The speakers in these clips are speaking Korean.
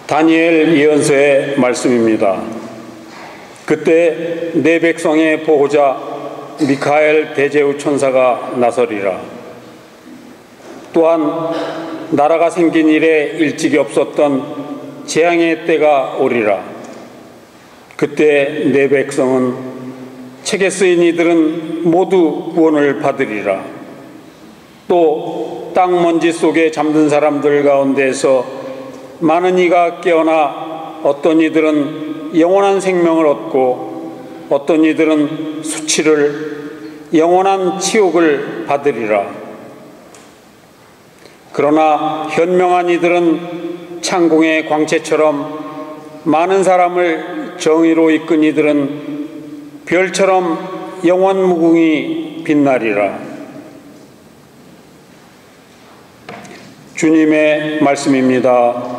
다니엘 예언서의 말씀입니다. 그때 내 백성의 보호자 미카엘 대제후 천사가 나서리라. 또한 나라가 생긴 이래 일찍이 없었던 재앙의 때가 오리라. 그때 내 백성은 책에 쓰인 이들은 모두 구원을 받으리라. 또 땅 먼지 속에 잠든 사람들 가운데서 많은 이가 깨어나 어떤 이들은 영원한 생명을 얻고 어떤 이들은 수치를 영원한 치욕을 받으리라. 그러나 현명한 이들은 창공의 광채처럼 많은 사람을 정의로 이끈 이들은 별처럼 영원 무궁히 빛나리라. 주님의 말씀입니다.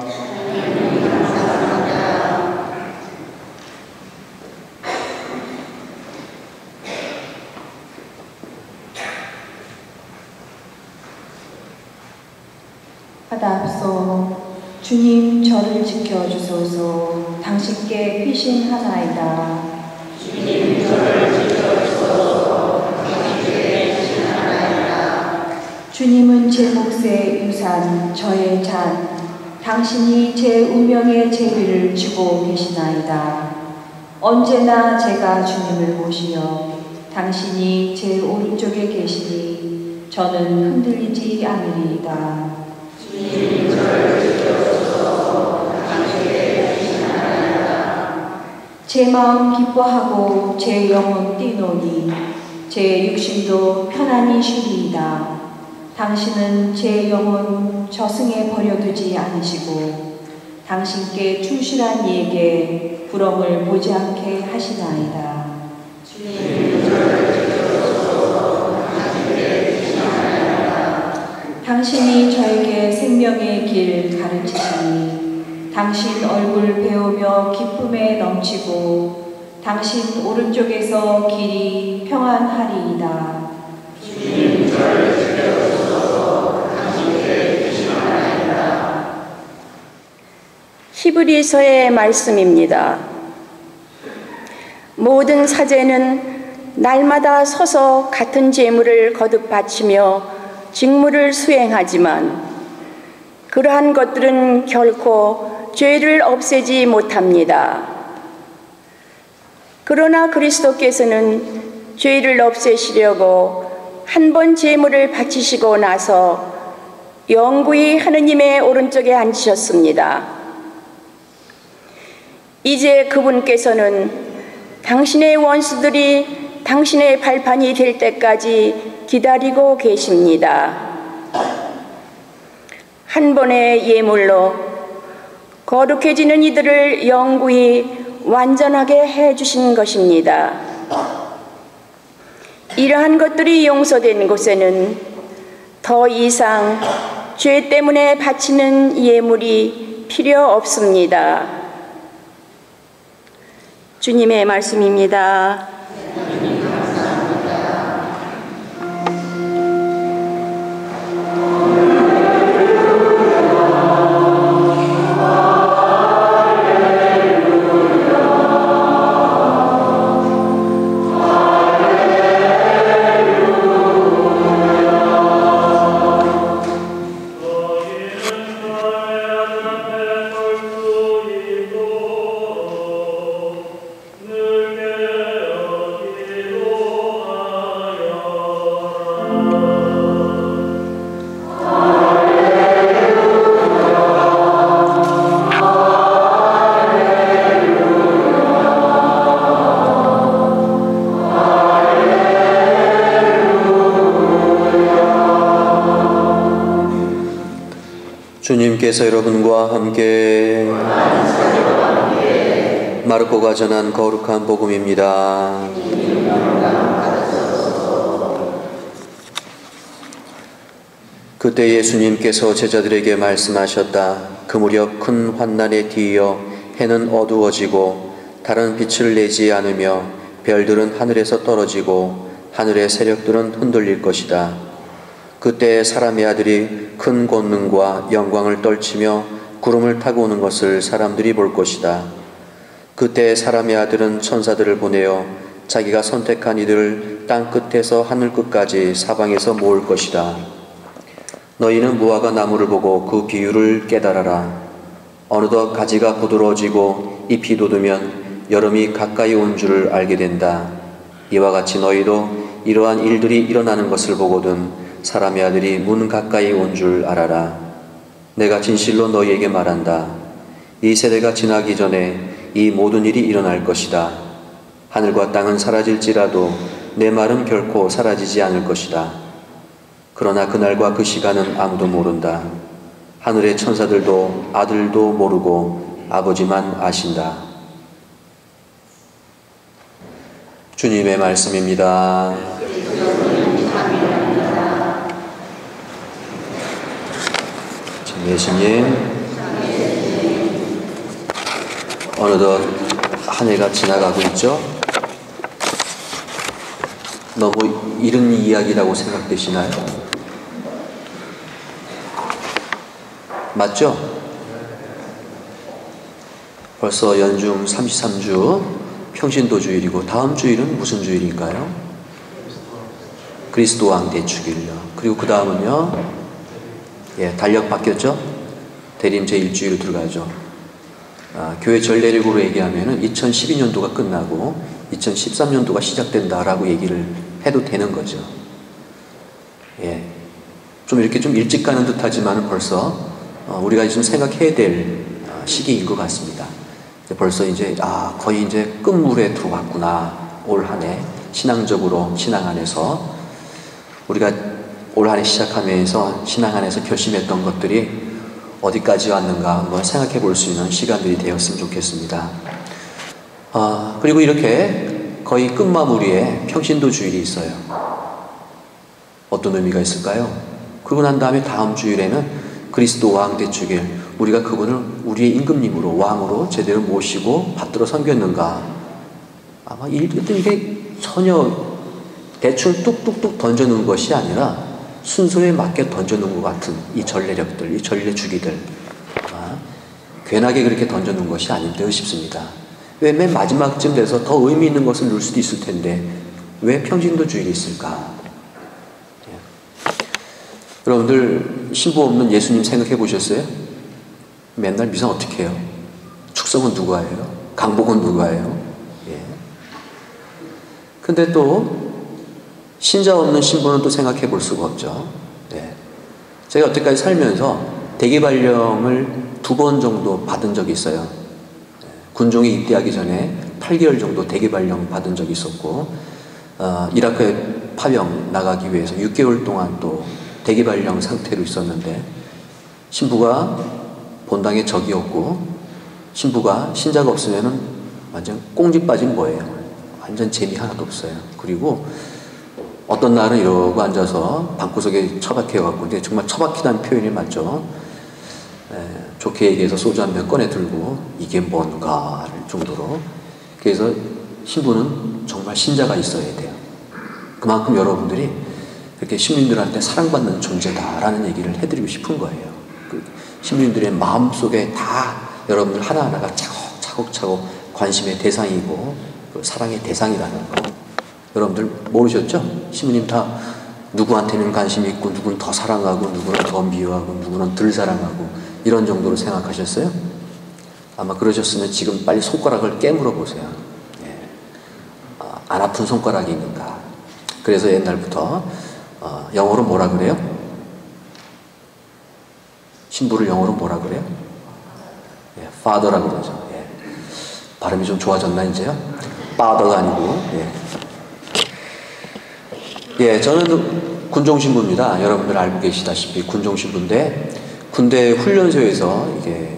하다합소. 주님 저를 지켜주소서. 당신께 피신하나이다. 주님 저를 지켜주소서. 당신께 피신하나이다. 주님은 제 몫의 유산, 저의 잔, 당신이 제 운명의 제비를 쥐고 계시나이다. 언제나 제가 주님을 보시며 당신이 제 오른쪽에 계시니 저는 흔들리지 않으리이다. 주님 저를 지켜주소서. 당신께 피신하나이다. 제 마음 기뻐하고 제 영혼 뛰노니 제 육신도 편안히 쉬리이다. 당신은 제 영혼 저승에 버려두지 않으시고 당신께 충실한 이에게 부러움을 보지 않게 하시나이다. 주님 저를 지켜주소서. 당신께 피신하나이다. 당신이 저에게 생명의 길 가르치시니 당신 얼굴 배우며 기쁨에 넘치고 당신 오른쪽에서 길이 평안하리이다. 주님 저를 지켜주소서. 당신께 피신하나이다. 히브리서의 말씀입니다. 모든 사제는 날마다 서서 같은 제물을 거듭 바치며 직무를 수행하지만 그러한 것들은 결코 죄를 없애지 못합니다. 그러나 그리스도께서는 죄를 없애시려고 한 번 제물을 바치시고 나서 영구히 하느님의 오른쪽에 앉으셨습니다. 이제 그분께서는 당신의 원수들이 당신의 발판이 될 때까지 기다리고 계십니다. 한 번의 예물로 거룩해지는 이들을 영구히 완전하게 해주신 것입니다. 이러한 것들이 용서된 곳에는 더 이상 죄 때문에 바치는 예물이 필요 없습니다. 주님의 말씀입니다. 주님께서 여러분과 함께 마르코가 전한 거룩한 복음입니다. 그때 예수님께서 제자들에게 말씀하셨다. 그 무렵 큰 환난에 뒤이어 해는 어두워지고 달은 빛을 내지 않으며 별들은 하늘에서 떨어지고 하늘의 세력들은 흔들릴 것이다. 그때 사람의 아들이 큰 권능과 영광을 떨치며 구름을 타고 오는 것을 사람들이 볼 것이다. 그때 사람의 아들은 천사들을 보내어 자기가 선택한 이들을 땅 끝에서 하늘 끝까지 사방에서 모을 것이다. 너희는 무화과 나무를 보고 그 비유를 깨달아라. 어느덧 가지가 부드러워지고 잎이 돋으면 여름이 가까이 온 줄을 알게 된다. 이와 같이 너희도 이러한 일들이 일어나는 것을 보거든 사람의 아들이 문 가까이 온 줄 알아라. 내가 진실로 너희에게 말한다. 이 세대가 지나기 전에 이 모든 일이 일어날 것이다. 하늘과 땅은 사라질지라도 내 말은 결코 사라지지 않을 것이다. 그러나 그날과 그 시간은 아무도 모른다. 하늘의 천사들도 아들도 모르고 아버지만 아신다. 주님의 말씀입니다. 예수님, 어느덧 한 해가 지나가고 있죠? 너무 이른 이야기라고 생각되시나요? 맞죠? 벌써 연중 33주 평신도주일이고 다음 주일은 무슨 주일인가요? 그리스도 왕 대축일요. 그리고 그 다음은요? 달력 바뀌었죠? 대림 제1주일로 들어가죠. 교회 전례력으로 얘기하면 2012년도가 끝나고 2013년도가 시작된다라고 얘기를 해도 되는 거죠. 좀 이렇게 좀 일찍 가는 듯 하지만 벌써 우리가 좀 생각해야 될 시기인 것 같습니다. 벌써 이제 거의 이제 끝물에 들어왔구나. 올 한 해 신앙적으로 신앙 안에서 우리가 올 한 해 시작하면서 신앙 안에서 결심했던 것들이 어디까지 왔는가 한번 생각해 볼 수 있는 시간들이 되었으면 좋겠습니다. 그리고 이렇게 거의 끝마무리에 평신도 주일이 있어요. 어떤 의미가 있을까요? 그러고 난 다음에 다음 주일에는 그리스도 왕 대축일, 우리가 그분을 우리의 임금님으로 왕으로 제대로 모시고 받들어 섬겼는가. 아마 이게 전혀 대충 뚝뚝뚝 던져놓은 것이 아니라 순서에 맞게 던져놓은 것 같은 이 전례력들, 이 전례 주기들, 괜하게 그렇게 던져놓은 것이 아닌데 싶습니다. 왜 맨 마지막쯤 돼서 더 의미 있는 것을 넣을 수도 있을 텐데 왜 평신도 주일이 있을까? 여러분들 신부 없는 예수님 생각해 보셨어요? 맨날 미사 어떻게 해요? 축성은 누가 해요? 강복은 누가 해요? 근데 또 신자 없는 신부는 또 생각해 볼 수가 없죠. 제가 여태까지 살면서 대기발령을 2번 정도 받은 적이 있어요. 군종에 입대하기 전에 8개월 정도 대기발령 받은 적이 있었고, 이라크에 파병 나가기 위해서 6개월 동안 또 대기발령 상태로 있었는데, 신부가 본당에 적이었고, 신부가 신자가 없으면은 완전 꽁지 빠진 거예요. 완전 재미 하나도 없어요. 그리고 어떤 날은 이러고 앉아서 방구석에 처박혀갖고, 근데 정말 처박히다는 표현이 맞죠. 좋게 얘기해서 소주 한 병 꺼내 들고 이게 뭔가 할 정도로. 그래서 신부는 정말 신자가 있어야 돼요. 그만큼 여러분들이 그렇게 신부님들한테 사랑받는 존재다라는 얘기를 해드리고 싶은 거예요. 그 신부님들의 마음속에 다 여러분들 하나하나가 차곡차곡 관심의 대상이고 그 사랑의 대상이라는 거. 여러분들 모르셨죠? 신부님 다 누구한테는 관심이 있고 누구는 더 사랑하고 누구는 더 미워하고 누구는 덜 사랑하고 이런 정도로 생각하셨어요? 아마 그러셨으면 지금 빨리 손가락을 깨물어 보세요. 안 아픈 손가락이 있는가? 그래서 옛날부터 영어로 뭐라 그래요? 신부를 영어로 뭐라 그래요? father라고 그러죠. 발음이 좀 좋아졌나 이제요? father가 아니고. 저는 군종신부입니다. 여러분들 알고 계시다시피 군종신부인데, 군대 훈련소에서 이게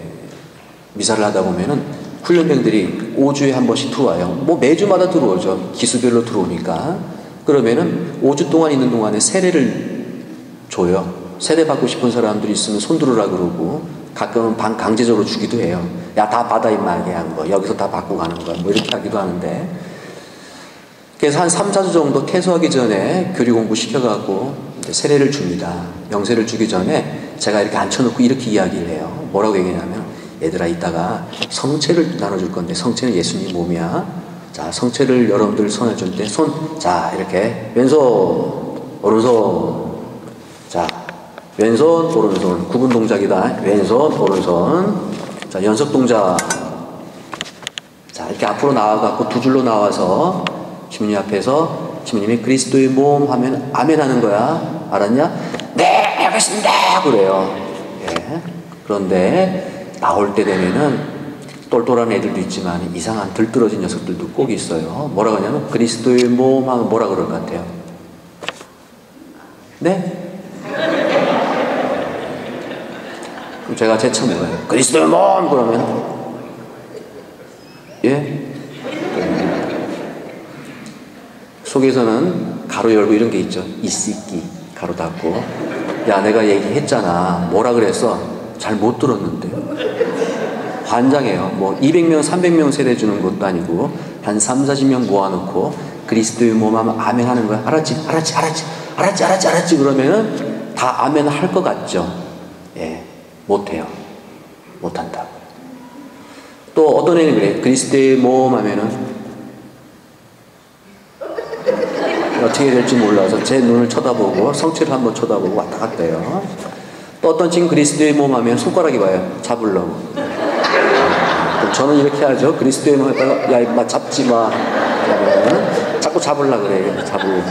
미사를 하다 보면은 훈련병들이 5주에 한 번씩 들어와요. 뭐 매주마다 들어오죠. 기수별로 들어오니까. 그러면은 5주 동안 있는 동안에 세례를 줘요. 세례 받고 싶은 사람들이 있으면 손 들으라 그러고, 가끔은 강제적으로 주기도 해요. 야, 다 받아 임마 하게 한 거. 여기서 다 받고 가는 거야. 뭐 이렇게 하기도 하는데. 그래서 한 3, 4주 정도 퇴소하기 전에 교리 공부 시켜갖고 세례를 줍니다. 영세를 주기 전에 제가 이렇게 앉혀놓고 이렇게 이야기를 해요. 뭐라고 얘기하냐면, 얘들아 이따가 성체를 나눠줄 건데 성체는 예수님 몸이야. 자, 성체를 여러분들 손에 줄 때 자, 이렇게 왼손 오른손, 자, 왼손 오른손 구분 동작이다. 왼손 오른손. 자, 연속 동작. 자, 이렇게 앞으로 나와갖고 두 줄로 나와서 주님 앞에서 주님이 그리스도의 몸 하면 아멘 하는 거야. 알았냐? 네, 알겠습니다. 그래요. 예. 그런데 나올 때 되면은 똘똘한 애들도 있지만 이상한 들떨어진 녀석들도 꼭 있어요. 뭐라고 하냐면 그리스도의 몸 하면 뭐라 그럴 것 같아요? 네? 그럼 제가 제쳐먹어요. 그리스도의 몸! 그러면 예? 속에서는 가로 열고 이런 게 있죠. 이 새끼 가로 닫고, 야 내가 얘기했잖아. 뭐라 그랬어? 잘 못 들었는데. 환장해요. 뭐 200명 300명 세례 주는 것도 아니고 한 3, 40명 모아놓고 그리스도의 몸 하면 아멘 하는 거야. 알았지? 그러면은 다 아멘 할 것 같죠? 예, 못해요. 못한다. 또 어떤 애는 그래. 그리스도의 몸 하면은 어떻게 될지 몰라서 제 눈을 쳐다보고 성체를 한번 쳐다보고 왔다 갔다 해요. 또 어떤 친구 그리스도의 몸 하면 손가락이 와요. 잡으려고. 그럼 저는 이렇게 하죠. 그리스도의 몸 했다가 야 임마 잡지 마. 그러면 자꾸 잡으려고 그래요. 잡으려고.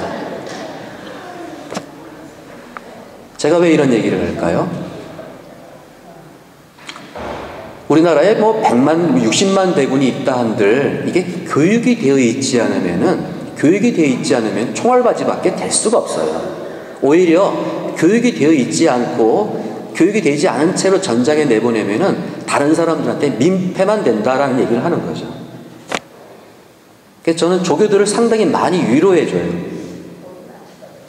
제가 왜 이런 얘기를 할까요? 우리나라에 뭐 100만, 60만 대군이 있다 한들 이게 교육이 되어 있지 않으면 총알바지밖에 될 수가 없어요. 오히려 교육이 되어 있지 않고 교육이 되지 않은 채로 전장에 내보내면은 다른 사람들한테 민폐만 된다라는 얘기를 하는 거죠. 그래서 저는 조교들을 상당히 많이 위로해줘요.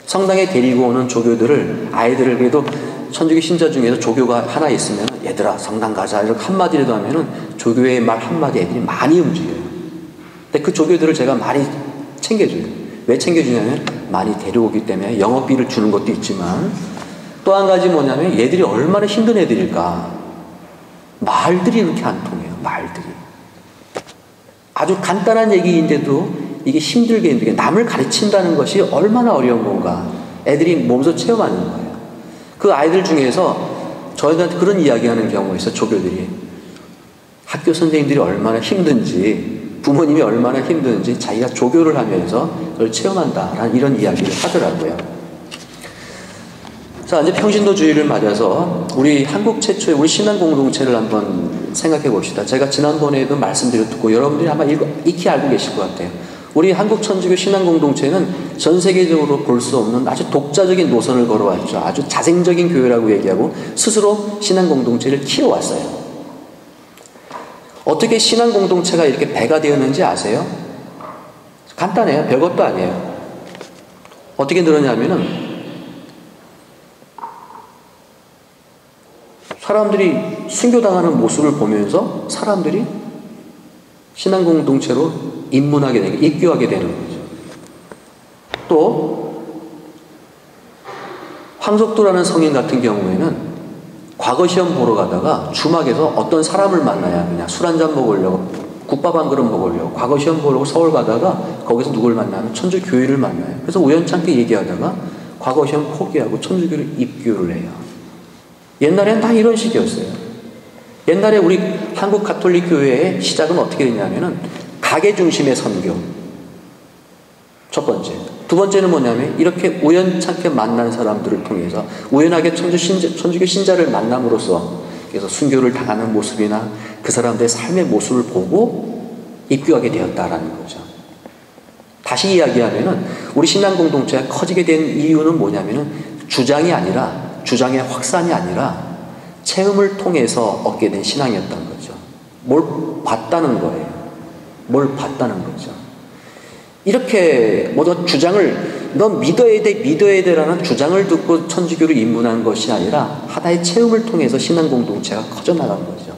성당에 데리고 오는 조교들을, 아이들을 그래도 천주교 신자 중에서 조교가 하나 있으면 얘들아 성당 가자 이렇게 한마디라도 하면은 조교의 말 한마디 애들이 많이 움직여요. 근데 그 조교들을 제가 많이 챙겨줘요. 왜 챙겨주냐면 많이 데려오기 때문에 영업비를 주는 것도 있지만 또 한 가지 뭐냐면 얘들이 얼마나 힘든 애들일까. 말들이 이렇게 안 통해요. 말들이. 아주 간단한 얘기인데도 이게 힘들게 남을 가르친다는 것이 얼마나 어려운 건가. 애들이 몸소 체험하는 거예요. 그 아이들 중에서 저희한테 그런 이야기하는 경우가 있어요. 조교들이. 학교 선생님들이 얼마나 힘든지, 부모님이 얼마나 힘든지 자기가 조교를 하면서 그걸 체험한다라는 이런 이야기를 하더라고요. 자, 이제 평신도주의를 맞아서 우리 한국 최초의 우리 신앙 공동체를 한번 생각해 봅시다. 제가 지난번에도 말씀드렸고 여러분들이 아마 익히 알고 계실 것 같아요. 우리 한국 천주교 신앙 공동체는 전 세계적으로 볼 수 없는 아주 독자적인 노선을 걸어왔죠. 아주 자생적인 교회라고 얘기하고 스스로 신앙 공동체를 키워왔어요. 어떻게 신앙 공동체가 이렇게 배가 되었는지 아세요? 간단해요. 별것도 아니에요. 어떻게 늘었냐면은 사람들이 순교당하는 모습을 보면서 사람들이 신앙 공동체로 입문하게 되는, 입교하게 되는 거죠. 또 황석도라는 성인 같은 경우에는 과거 시험 보러 가다가 주막에서 어떤 사람을 만나야 그냥 술 한잔 먹으려고, 국밥 한 그릇 먹으려고 과거 시험 보려고 서울 가다가 거기서 누굴 만나면 천주교회를 만나요. 그래서 우연찮게 얘기하다가 과거 시험 포기하고 천주교를 입교를 해요. 옛날에는 다 이런 식이었어요. 옛날에 우리 한국 가톨릭 교회의 시작은 어떻게 됐냐면은 가게 중심의 선교. 첫 번째. 두 번째는 뭐냐면 이렇게 우연찮게 만난 사람들을 통해서 우연하게 천주교 신자를 만남으로써 그래서 순교를 당하는 모습이나 그 사람들의 삶의 모습을 보고 입교하게 되었다라는 거죠. 다시 이야기하면은 우리 신앙 공동체가 커지게 된 이유는 뭐냐면은 주장의 확산이 아니라 체험을 통해서 얻게 된 신앙이었던 거죠. 뭘 봤다는 거예요. 뭘 봤다는 거죠. 이렇게 뭐 주장을 넌 믿어야 돼라는 주장을 듣고 천주교를 입문한 것이 아니라 하나의 체험을 통해서 신앙 공동체가 커져나간 거죠.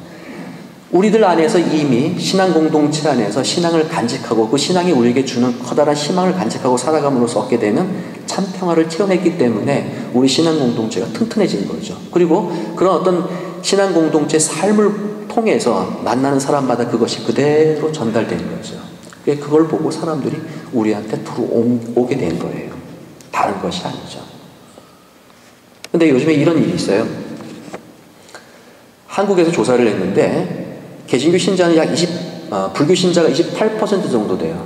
우리들 안에서 이미 신앙 공동체 안에서 신앙을 간직하고 그 신앙이 우리에게 주는 커다란 희망을 간직하고 살아감으로써 얻게 되는 참 평화를 체험했기 때문에 우리 신앙 공동체가 튼튼해진 거죠. 그리고 그런 어떤 신앙 공동체 삶을 통해서 만나는 사람마다 그것이 그대로 전달되는 거죠. 그걸 보고 사람들이 우리한테 들어오게 된 거예요. 다른 것이 아니죠. 근데 요즘에 이런 일이 있어요. 한국에서 조사를 했는데 개신교 신자는 불교 신자가 28% 정도 돼요.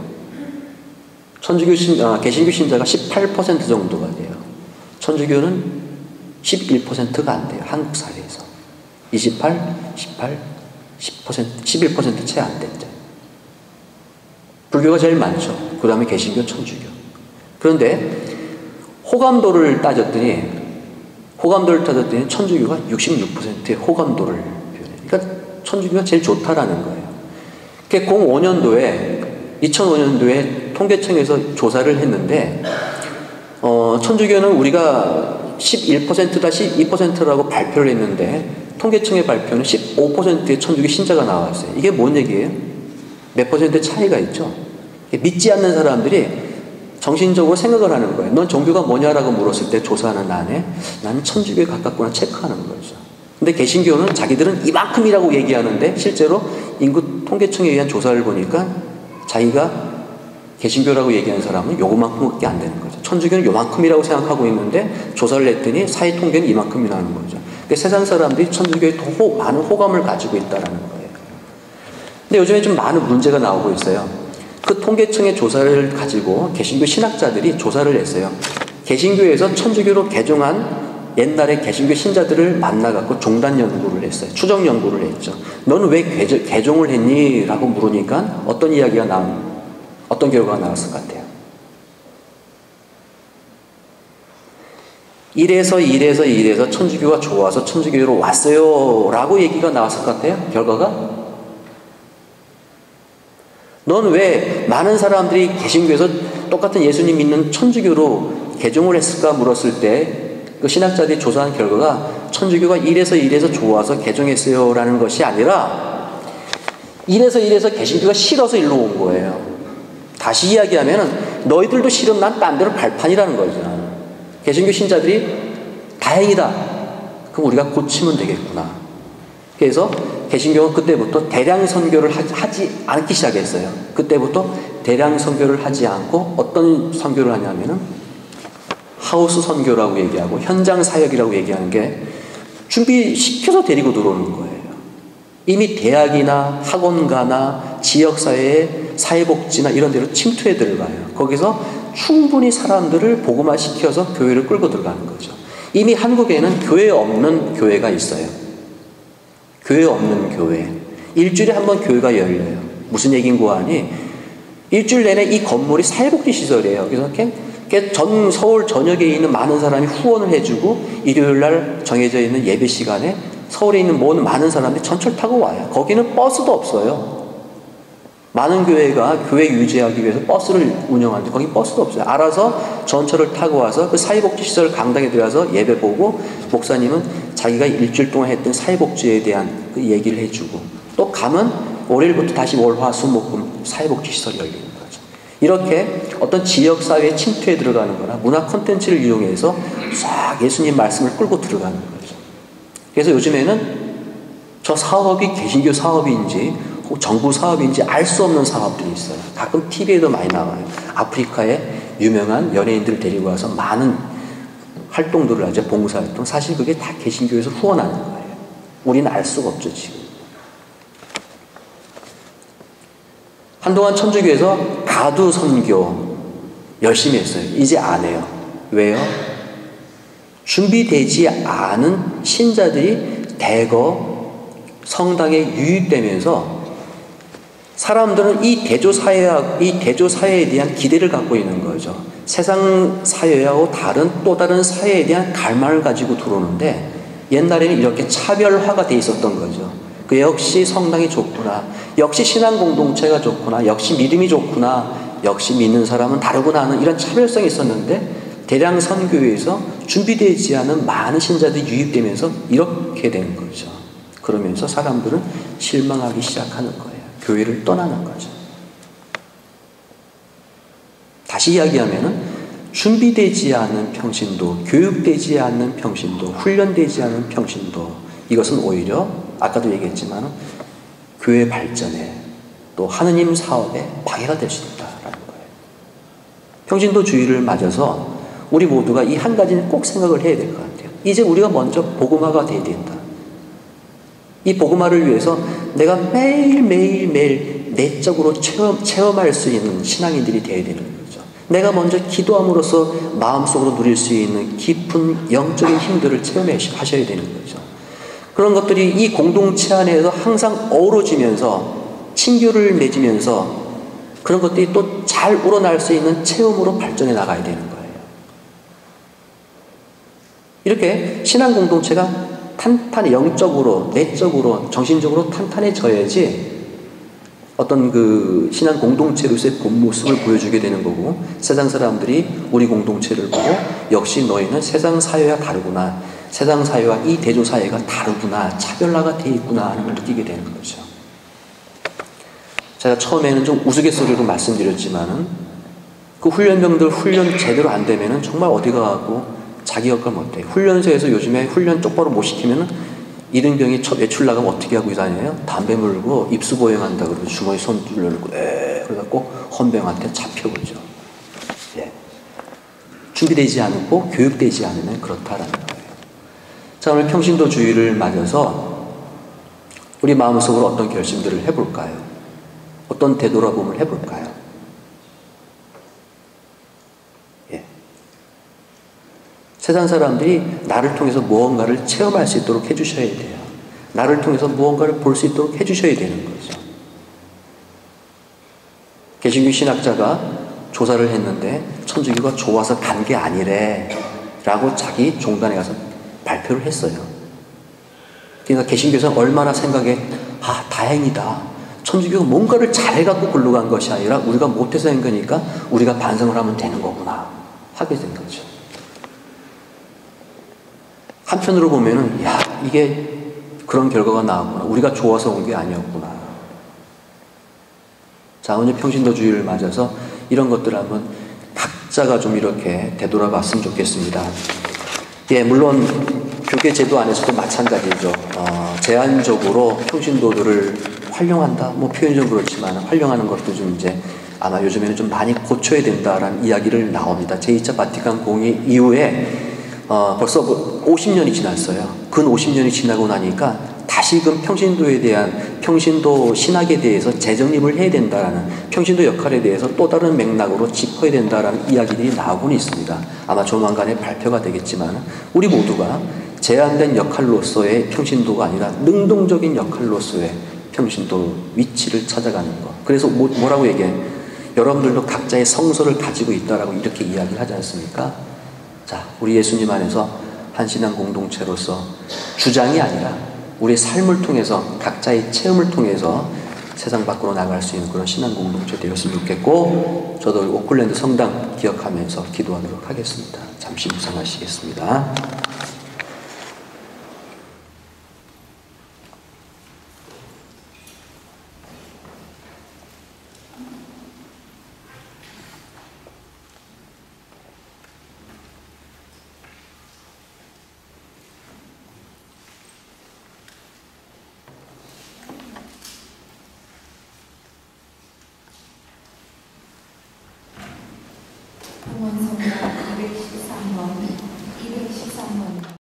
개신교 신자가 18% 정도가 돼요. 천주교는 11%가 안 돼요. 한국 사회에서 18, 10%, 11% 채 안 된대. 불교가 제일 많죠. 그 다음에 개신교, 천주교. 그런데 호감도를 따졌더니 천주교가 66%의 호감도를 표현해요. 그러니까 천주교가 제일 좋다라는 거예요. 2005년도에 통계청에서 조사를 했는데 천주교는 우리가 11%-2%라고 발표를 했는데 통계청의 발표는 15%의 천주교 신자가 나왔어요. 이게 뭔 얘기예요? 몇 퍼센트 차이가 있죠. 믿지 않는 사람들이 정신적으로 생각을 하는 거예요. 넌 종교가 뭐냐라고 물었을 때 조사하는 안에 나는 천주교에 가깝구나 체크하는 거죠. 근데 개신교는 자기들은 이만큼이라고 얘기하는데 실제로 인구 통계청에 의한 조사를 보니까 자기가 개신교라고 얘기하는 사람은 요만큼밖에 안 되는 거죠. 천주교는 요만큼이라고 생각하고 있는데 조사를 했더니 사회 통계는 이만큼이 나는 거죠. 그러니까 세상 사람들이 천주교에 더 많은 호감을 가지고 있다는 거예요. 근데 요즘에 좀 많은 문제가 나오고 있어요. 그 통계청의 조사를 가지고 개신교 신학자들이 조사를 했어요. 개신교에서 천주교로 개종한 옛날에 개신교 신자들을 만나갖고 종단 연구를 했어요. 추적 연구를 했죠. 너는 왜 개종을 했니? 라고 물으니까 어떤 결과가 나왔을 것 같아요? 이래서 천주교가 좋아서 천주교로 왔어요 라고 얘기가 나왔을 것 같아요. 결과가 넌 왜 많은 사람들이 개신교에서 똑같은 예수님 믿는 천주교로 개종을 했을까 물었을 때 그 신학자들이 조사한 결과가 천주교가 이래서 좋아서 개종했어요 라는 것이 아니라 이래서 개신교가 싫어서 일로 온 거예요. 다시 이야기하면 너희들도 싫으면 난 딴 데로 발판이라는 거죠. 개신교 신자들이 다행이다. 그럼 우리가 고치면 되겠구나. 그래서 개신교는 그때부터 대량 선교를 하지 않기 시작했어요. 그때부터 대량 선교를 하지 않고 어떤 선교를 하냐면은 하우스 선교라고 얘기하고 현장 사역이라고 얘기하는 게 준비시켜서 데리고 들어오는 거예요. 이미 대학이나 학원가나 지역사회에 사회복지나 이런 데로 침투해 들어가요. 거기서 충분히 사람들을 복음화시켜서 교회를 끌고 들어가는 거죠. 이미 한국에는 교회 없는 교회가 있어요. 교회 없는 교회. 일주일에 한 번 교회가 열려요. 무슨 얘기인고 하니 일주일 내내 이 건물이 사회복지 시설이에요. 그래서 서울 전역에 있는 많은 사람이 후원을 해주고 일요일 날 정해져 있는 예배 시간에 서울에 있는 많은 사람들이 전철 타고 와요. 거기는 버스도 없어요. 많은 교회가 교회 유지하기 위해서 버스를 운영하는데 거기 버스도 없어요. 알아서 전철을 타고 와서 그 사회복지시설 강당에 들어가서 예배 보고 목사님은 자기가 일주일 동안 했던 사회복지에 대한 그 얘기를 해주고 또 가면 월요일부터 다시 월화수목금 사회복지시설이 열리는 거죠. 이렇게 어떤 지역사회에 침투해 들어가는 거나 문화 콘텐츠를 이용해서 싹 예수님 말씀을 끌고 들어가는 거죠. 그래서 요즘에는 저 사업이 개신교 사업인지 정부 사업인지 알 수 없는 사업들이 있어요. 가끔 TV에도 많이 나와요. 아프리카에 유명한 연예인들을 데리고 와서 많은 활동들을 하죠. 봉사활동. 사실 그게 다 개신교에서 후원하는 거예요. 우리는 알 수가 없죠, 지금. 한동안 천주교에서 가두 선교 열심히 했어요. 이제 안 해요. 왜요? 준비되지 않은 신자들이 대거 성당에 유입되면서 사람들은 이 대조사회에 대한 기대를 갖고 있는 거죠. 세상 사회하고 또 다른 사회에 대한 갈망을 가지고 들어오는데 옛날에는 이렇게 차별화가 돼 있었던 거죠. 그 역시 성당이 좋구나. 역시 신앙 공동체가 좋구나. 역시 믿음이 좋구나. 역시 믿는 사람은 다르구나 하는 이런 차별성이 있었는데 대량 선교회에서 준비되지 않은 많은 신자들이 유입되면서 이렇게 된 거죠. 그러면서 사람들은 실망하기 시작하는 거예요. 교회를 떠나는 거죠. 다시 이야기하면은 준비되지 않은 평신도, 교육되지 않는 평신도, 훈련되지 않은 평신도, 이것은 오히려 아까도 얘기했지만 교회 발전에 또 하느님 사업에 방해가 될 수 있다라는 거예요. 평신도주의를 맞아서 우리 모두가 이 한 가지는 꼭 생각을 해야 될 것 같아요. 이제 우리가 먼저 복음화가 돼야 된다. 이 복음화를 위해서 내가 매일 내적으로 체험할 수 있는 신앙인들이 되어야 되는 거죠. 내가 먼저 기도함으로써 마음속으로 누릴 수 있는 깊은 영적인 힘들을 체험하셔야 되는 거죠. 그런 것들이 이 공동체 안에서 항상 어우러지면서 친교를 맺으면서 그런 것들이 또 잘 우러날 수 있는 체험으로 발전해 나가야 되는 거예요. 이렇게 신앙 공동체가 탄탄히 영적으로, 내적으로, 정신적으로 탄탄해져야지 어떤 그 신앙 공동체로서의 본 모습을 보여주게 되는 거고, 세상 사람들이 우리 공동체를 보고 역시 너희는 세상 사회와 다르구나, 세상 사회와 이 대조 사회가 다르구나, 차별화가 돼 있구나 하는 걸 느끼게 되는 거죠. 제가 처음에는 좀 우스갯소리로 말씀드렸지만은 그 훈련병들 훈련 제대로 안 되면은 정말 어디 가고 자기 역할 못해. 훈련소에서 요즘에 훈련 똑바로 못 시키면은 이등병이 외출 나가면 어떻게 하고 다녀요? 담배 물고 입수 보행한다 그러고 주머니 손 눌러놓고 그래갖고 헌병한테 잡혀오죠. 예. 준비되지 않고 교육되지 않으면 그렇다라는 거예요. 자, 오늘 평신도주의를 맞아서 우리 마음속으로 어떤 결심들을 해볼까요? 어떤 되돌아봄을 해볼까요? 예. 세상 사람들이 나를 통해서 무언가를 체험할 수 있도록 해주셔야 돼요. 나를 통해서 무언가를 볼 수 있도록 해주셔야 되는 거죠. 개신교 신학자가 조사를 했는데 천주교가 좋아서 간 게 아니래 라고 자기 종단에 가서 발표를 했어요. 그러니까 개신교에서는 얼마나 생각에 다행이다, 천주교가 뭔가를 잘해갖고 글로 간 것이 아니라 우리가 못해서 한 거니까 우리가 반성을 하면 되는 거구나 하게 된 거죠. 한편으로 보면은 이게 그런 결과가 나왔구나, 우리가 좋아서 온 게 아니었구나. 자, 오늘 평신도주의를 맞아서 이런 것들을 한번 각자가 좀 이렇게 되돌아봤으면 좋겠습니다. 예, 물론 교계 제도 안에서도 마찬가지죠. 제한적으로 평신도들을 활용한다, 뭐 표현이 좀 그렇지만 활용하는 것도 좀 이제 아마 요즘에는 좀 많이 고쳐야 된다라는 이야기를 나옵니다. 제2차 바티칸 공의 이후에 벌써 50년이 지났어요. 근 50년이 지나고 나니까 다시금 평신도에 대한, 평신도 신학에 대해서 재정립을 해야 된다라는, 평신도 역할에 대해서 또 다른 맥락으로 짚어야 된다라는 이야기들이 나오고는 있습니다. 아마 조만간에 발표가 되겠지만 우리 모두가 제한된 역할로서의 평신도가 아니라 능동적인 역할로서의 평신도 위치를 찾아가는 것. 그래서 뭐라고 얘기해? 여러분들도 각자의 성소를 가지고 있다라고 이렇게 이야기를 하지 않습니까? 자, 우리 예수님 안에서 한 신앙 공동체로서 주장이 아니라 우리의 삶을 통해서, 각자의 체험을 통해서 세상 밖으로 나갈 수 있는 그런 신앙 공동체 되었으면 좋겠고, 저도 오클랜드 성당 기억하면서 기도하도록 하겠습니다. 잠시 묵상하시겠습니다.